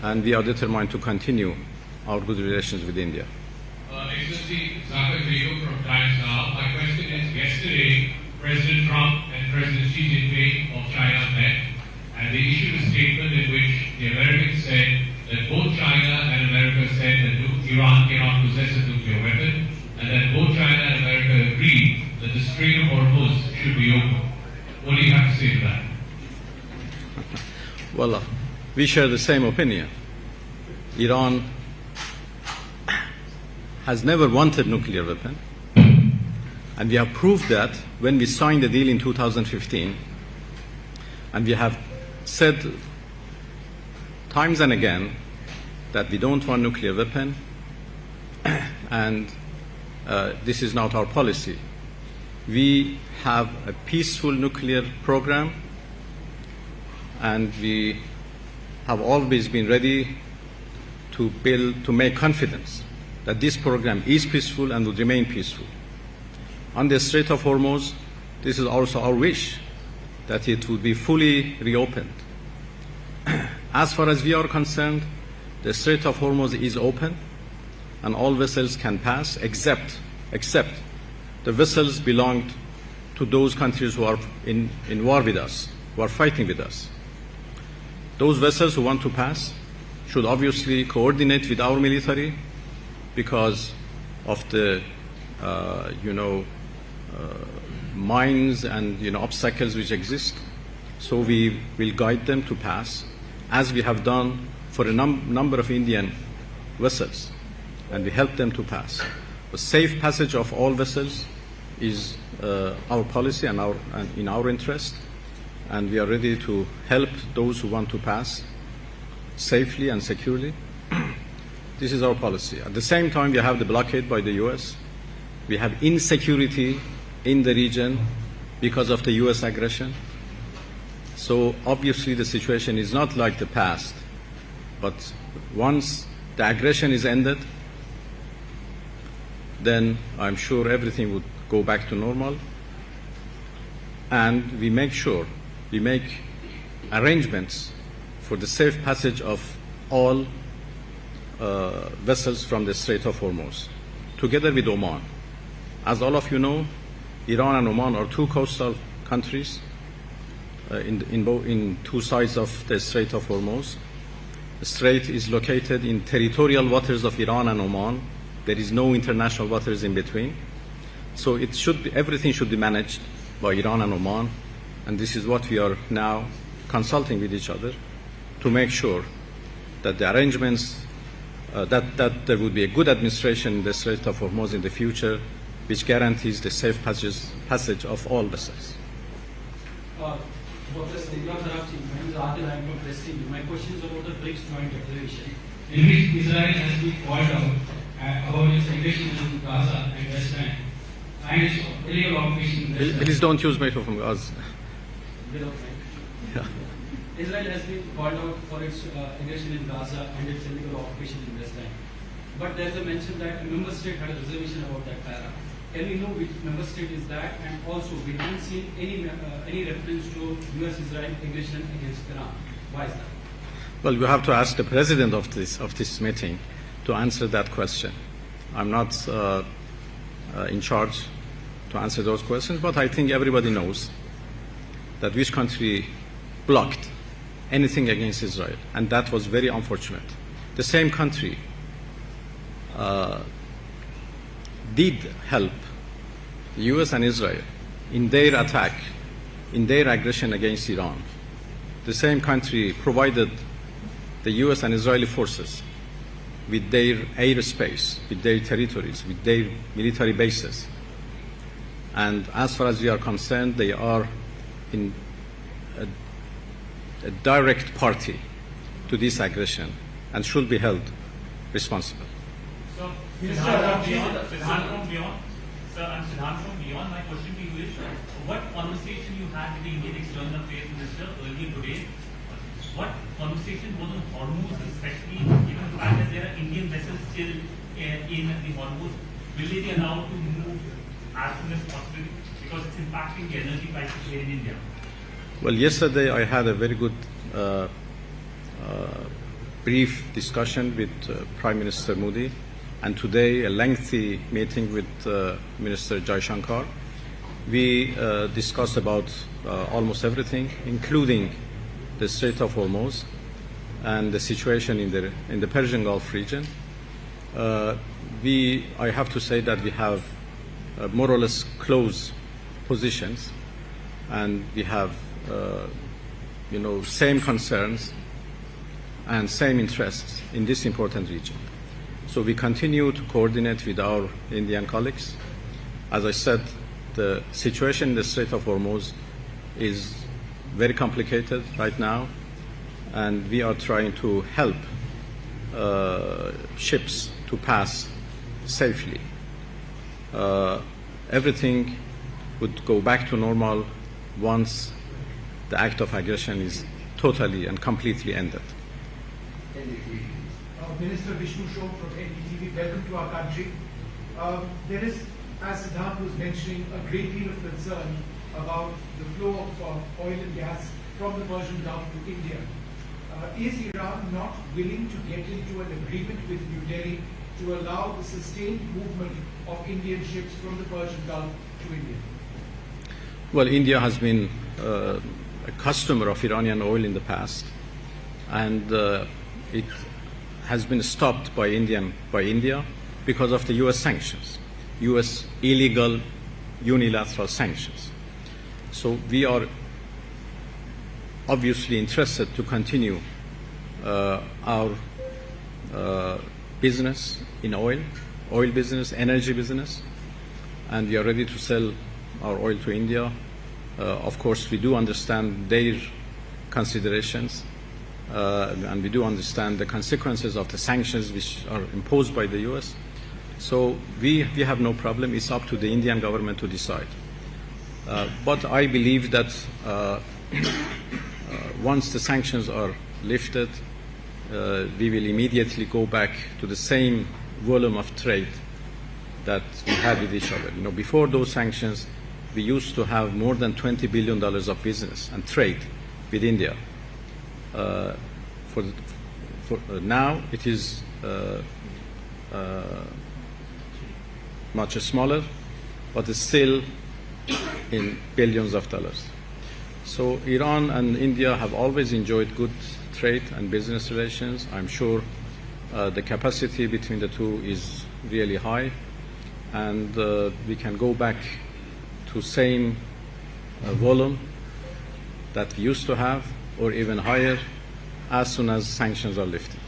and we are determined to continue our good relations with India. Excellency, Zafar Bego from Times Now. My question is, yesterday, President Trump and President Xi Jinping of China met, and they issued a statement in which the Americans said that both China and America said that Iran cannot possess a nuclear weapon, and that both China and America agreed that the Strait of Hormuz should be open. What do you have to say to that? Well, we share the same opinion. Iran has never wanted nuclear weapon, and we have proved that when we signed the deal in 2015, and we have said times and again that we don't want nuclear weapon, and this is not our policy. We have a peaceful nuclear program, and we have always been ready to make confidence that this program is peaceful and will remain peaceful. On the Strait of Hormuz, this is also our wish that it will be fully reopened. As far as we are concerned, the Strait of Hormuz is open and all vessels can pass except the vessels belonged to those countries who are in war with us, who are fighting with us. Those vessels who want to pass should obviously coordinate with our military because of the mines and obstacles which exist. So we will guide them to pass, as we have done for a number of Indian vessels, and we help them to pass. The safe passage of all vessels is our policy and in our interest, and we are ready to help those who want to pass safely and securely. This is our policy. At the same time, we have the blockade by the U.S. We have insecurity in the region because of the U.S. aggression. So obviously the situation is not like the past, but once the aggression is ended, then I'm sure everything would go back to normal, and we make arrangements for the safe passage of all vessels from the Strait of Hormuz, together with Oman. As all of you know, Iran and Oman are two coastal countries in two sides of the Strait of Hormuz. The strait is located in territorial waters of Iran and Oman. There is no international waters in between. So everything should be managed by Iran and Oman, and this is what we are now consulting with each other to make sure that the arrangements, that there would be a good administration in the Strait of Hormuz in the future, which guarantees the safe passage of all vessels. My question is about the BRICS joint declaration. In which Israel has been called out about its aggression in Gaza and West Bank and its illegal occupation in West Bank. Please don't use microphone, guys. Yeah. Israel has been called out for its aggression in Gaza and its illegal occupation in West Bank. But there's a mention that a member state had a reservation about that para. Can we know which member state is that? And also, we haven't seen any reference to U.S.-Israel aggression against Iran. Why is that? Well, you have to ask the president of this meeting to answer that question. I'm not in charge to answer those questions, but I think everybody knows that which country blocked anything against Israel, and that was very unfortunate. The same country did help the U.S. and Israel in their attack, in their aggression against Iran. The same country provided the U.S. and Israeli forces with their airspace, with their territories, with their military bases. And as far as we are concerned, they are in a direct party to this aggression and should be held responsible. So, Siddhan from Beyond. Sir, I'm Siddhan from Beyond. My question to you is, what conversation you had with the Indian External Affairs Minister earlier today? What conversation was on Hormuz, especially given the fact that there are Indian vessels still in the Hormuz? Will they be allowed to move as soon as possible because it's impacting the energy prices here in India? Well, yesterday I had a very good brief discussion with Prime Minister Modi, and today a lengthy meeting with Minister Jaishankar. We discussed about almost everything, including the Strait of Hormuz and the situation in the Persian Gulf region. I have to say that we have more or less close positions, and we have same concerns and same interests in this important region. So we continue to coordinate with our Indian colleagues. As I said, the situation in the Strait of Hormuz is very complicated right now, and we are trying to help ships to pass safely. Everything would go back to normal once the act of aggression is totally and completely ended. Minister Vishnu Shom from NDTV, welcome to our country. There is, as Siddharth was mentioning, a great deal of concern about the flow of oil and gas from the Persian Gulf to India. Is Iran not willing to get into an agreement with New Delhi to allow the sustained movement of Indian ships from the Persian Gulf to India? Well, India has been a customer of Iranian oil in the past, and it has been stopped by India because of the U.S. sanctions, U.S. illegal unilateral sanctions. So we are obviously interested to continue our business in oil business, energy business, and we are ready to sell our oil to India. Of course, we do understand their considerations, and we do understand the consequences of the sanctions which are imposed by the U.S. So we have no problem. It's up to the Indian government to decide. But I believe that once the sanctions are lifted, we will immediately go back to the same volume of trade that we had with each other. Before those sanctions, we used to have more than $20 billion of business and trade with India. Now it is much smaller, but it's still in billions of dollars. So Iran and India have always enjoyed good trade and business relations. I'm sure the capacity between the two is really high, and we can go back to same volume that we used to have, or even higher, as soon as sanctions are lifted.